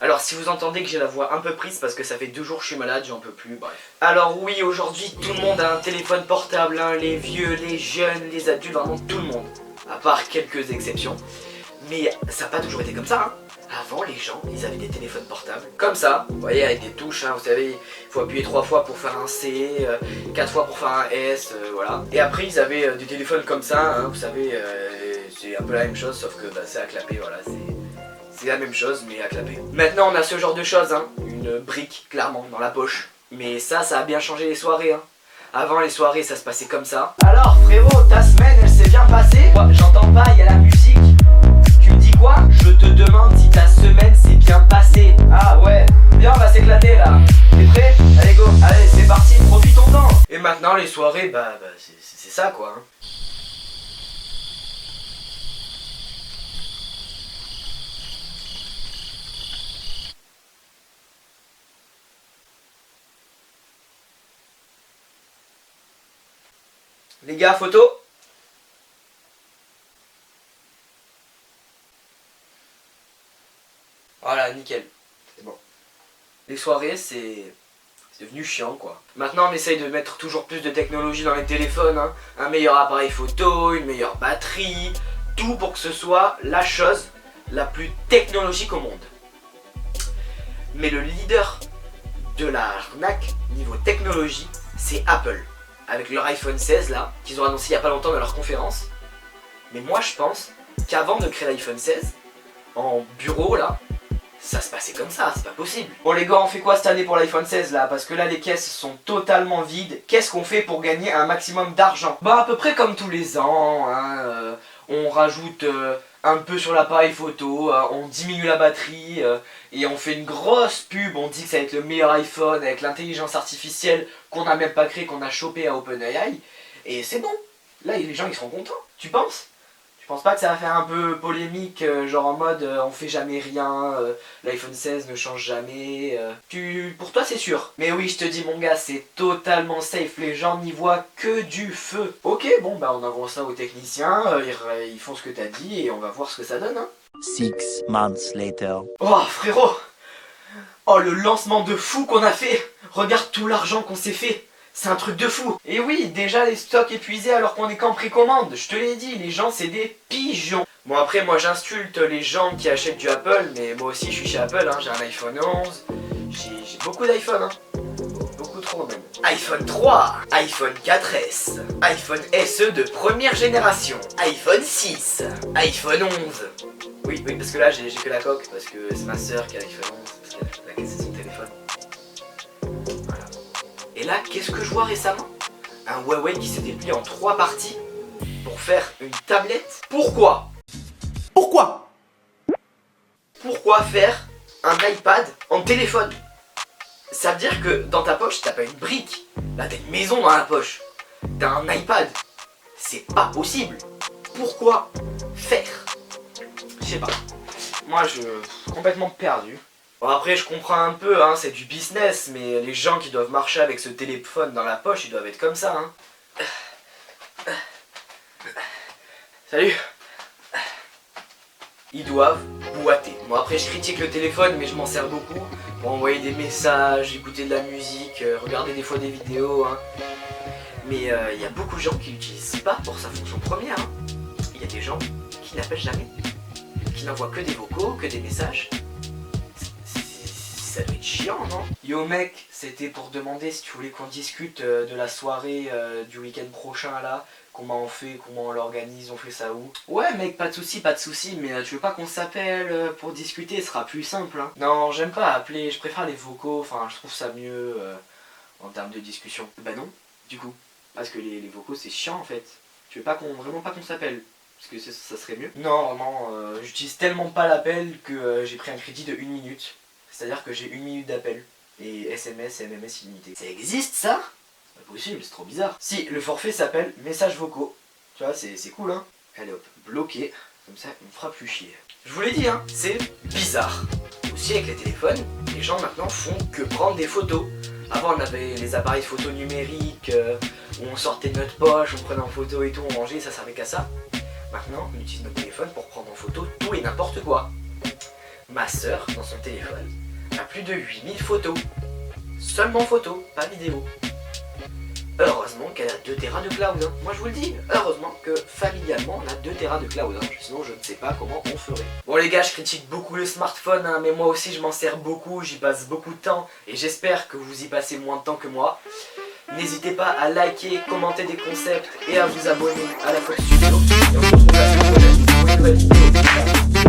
Alors si vous entendez que j'ai la voix un peu prise parce que ça fait 2 jours que je suis malade, j'en peux plus, bref. Alors oui, aujourd'hui tout le monde a un téléphone portable, hein, les vieux, les jeunes, les adultes, vraiment tout le monde. À part quelques exceptions. Mais ça n'a pas toujours été comme ça, hein. Avant les gens, ils avaient des téléphones portables comme ça, vous voyez, avec des touches, hein, vous savez, il faut appuyer 3 fois pour faire un C, 4 fois pour faire un S, voilà. Et après ils avaient des téléphones comme ça, hein, vous savez, c'est un peu la même chose sauf que bah, c'est à clapper, voilà, c'est la même chose mais à clapper. Maintenant on a ce genre de choses, hein, une brique clairement dans la poche. Mais ça a bien changé les soirées, hein. Avant les soirées ça se passait comme ça. Alors frérot, ta semaine elle s'est bien passée? J'entends pas, il y a la musique. Tu me dis quoi? Je te demande si ta semaine s'est bien passée. Ah ouais, bien on va s'éclater là. T'es prêt? Allez go, allez c'est parti, profite ton temps. Et maintenant les soirées, bah c'est ça quoi, hein. Les gars, photo. Voilà, nickel. C'est bon. Les soirées, c'est devenu chiant quoi. Maintenant on essaye de mettre toujours plus de technologie dans les téléphones, hein. Un meilleur appareil photo, une meilleure batterie, tout pour que ce soit la chose la plus technologique au monde. Mais le leader de l'arnaque niveau technologie, c'est Apple. Avec leur iPhone 16 là, qu'ils ont annoncé il y a pas longtemps dans leur conférence. Mais moi je pense qu'avant de créer l'iPhone 16, en bureau là, ça se passait comme ça, c'est pas possible. Bon les gars, on fait quoi cette année pour l'iPhone 16 là? Parce que là les caisses sont totalement vides. Qu'est-ce qu'on fait pour gagner un maximum d'argent? Bah à peu près comme tous les ans, hein, on rajoute un peu sur l'appareil photo, on diminue la batterie et on fait une grosse pub, on dit que ça va être le meilleur iPhone avec l'intelligence artificielle qu'on n'a même pas créé, qu'on a chopé à OpenAI. Et c'est bon, là les gens ils seront contents, tu penses? Je pense pas que ça va faire un peu polémique, genre en mode on fait jamais rien, l'iPhone 16 ne change jamais. Pour toi c'est sûr. Mais oui, je te dis mon gars, c'est totalement safe, les gens n'y voient que du feu. Ok, bon bah on envoie ça aux techniciens, ils font ce que t'as dit et on va voir ce que ça donne, hein. 6 months later. Oh frérot, oh le lancement de fou qu'on a fait. Regarde tout l'argent qu'on s'est fait. C'est un truc de fou. Et oui, déjà les stocks épuisés alors qu'on est qu'en précommande. Je te l'ai dit, les gens c'est des pigeons. Bon après moi j'insulte les gens qui achètent du Apple, mais moi aussi je suis chez Apple, hein. J'ai un iPhone 11, j'ai beaucoup d'iPhone, hein. Beaucoup trop même. iPhone 3, iPhone 4S, iPhone SE de première génération, iPhone 6, iPhone 11. Oui, parce que là j'ai que la coque, parce que c'est ma soeur qui a l'iPhone 11, parce qu'elle a cassé son téléphone. Voilà. Et là, qu'est-ce que je vois récemment? Un Huawei qui s'est déplié en 3 parties pour faire une tablette. Pourquoi? Pourquoi faire un iPad en téléphone? Ça veut dire que dans ta poche, t'as pas une brique. Là, t'as une maison dans la poche. T'as un iPad. C'est pas possible. Pourquoi faire? Je sais pas. Moi, je suis complètement perdu. Bon après je comprends un peu, hein, c'est du business, mais les gens qui doivent marcher avec ce téléphone dans la poche, ils doivent être comme ça, hein. Salut. Ils doivent boiter. Bon après je critique le téléphone, mais je m'en sers beaucoup pour envoyer des messages, écouter de la musique, regarder des fois des vidéos, hein. Mais il y a beaucoup de gens qui l'utilisent pas pour sa fonction première, hein. Il y a des gens qui n'appellent jamais, qui n'envoient que des vocaux, que des messages. Ça doit être chiant, non? Yo mec, c'était pour demander si tu voulais qu'on discute de la soirée du week-end prochain là. Comment on fait, comment on l'organise, on fait ça où? Ouais mec, pas de soucis, mais tu veux pas qu'on s'appelle pour discuter, ce sera plus simple, hein. Non, j'aime pas appeler, je préfère les vocaux, enfin je trouve ça mieux en termes de discussion. Bah non, du coup, parce que les vocaux c'est chiant en fait. Tu veux pas vraiment pas qu'on s'appelle? Parce que ça serait mieux. Non, vraiment, j'utilise tellement pas l'appel que j'ai pris un crédit de 1 minute. C'est-à-dire que j'ai 1 minute d'appel. Et SMS et MMS illimité. Ça existe ça? C'est pas possible, c'est trop bizarre. Si, le forfait s'appelle messages vocaux. Tu vois, c'est cool, hein. Allez hop, bloqué. Comme ça, on me fera plus chier. Je vous l'ai dit, hein, c'est bizarre. Aussi avec les téléphones, les gens maintenant font que prendre des photos. Avant on avait les appareils photo numériques où on sortait de notre poche, on prenait en photo et tout, on mangeait, ça servait qu'à ça. Maintenant, on utilise notre téléphone pour prendre en photo tout et n'importe quoi. Ma sœur, dans son téléphone, a plus de 8000 photos. Seulement photos, pas vidéo. Heureusement qu'elle a 2 Tera de cloud. Hein. Moi je vous le dis, heureusement que familialement on a 2 Tera de cloud. Hein. Sinon je ne sais pas comment on ferait. Bon les gars, je critique beaucoup le smartphone, hein, mais moi aussi je m'en sers beaucoup, j'y passe beaucoup de temps. Et j'espère que vous y passez moins de temps que moi. N'hésitez pas à liker, commenter des concepts et à vous abonner à la Fox Studio. Et on se retrouve la semaine prochaine pour une nouvelle vidéo.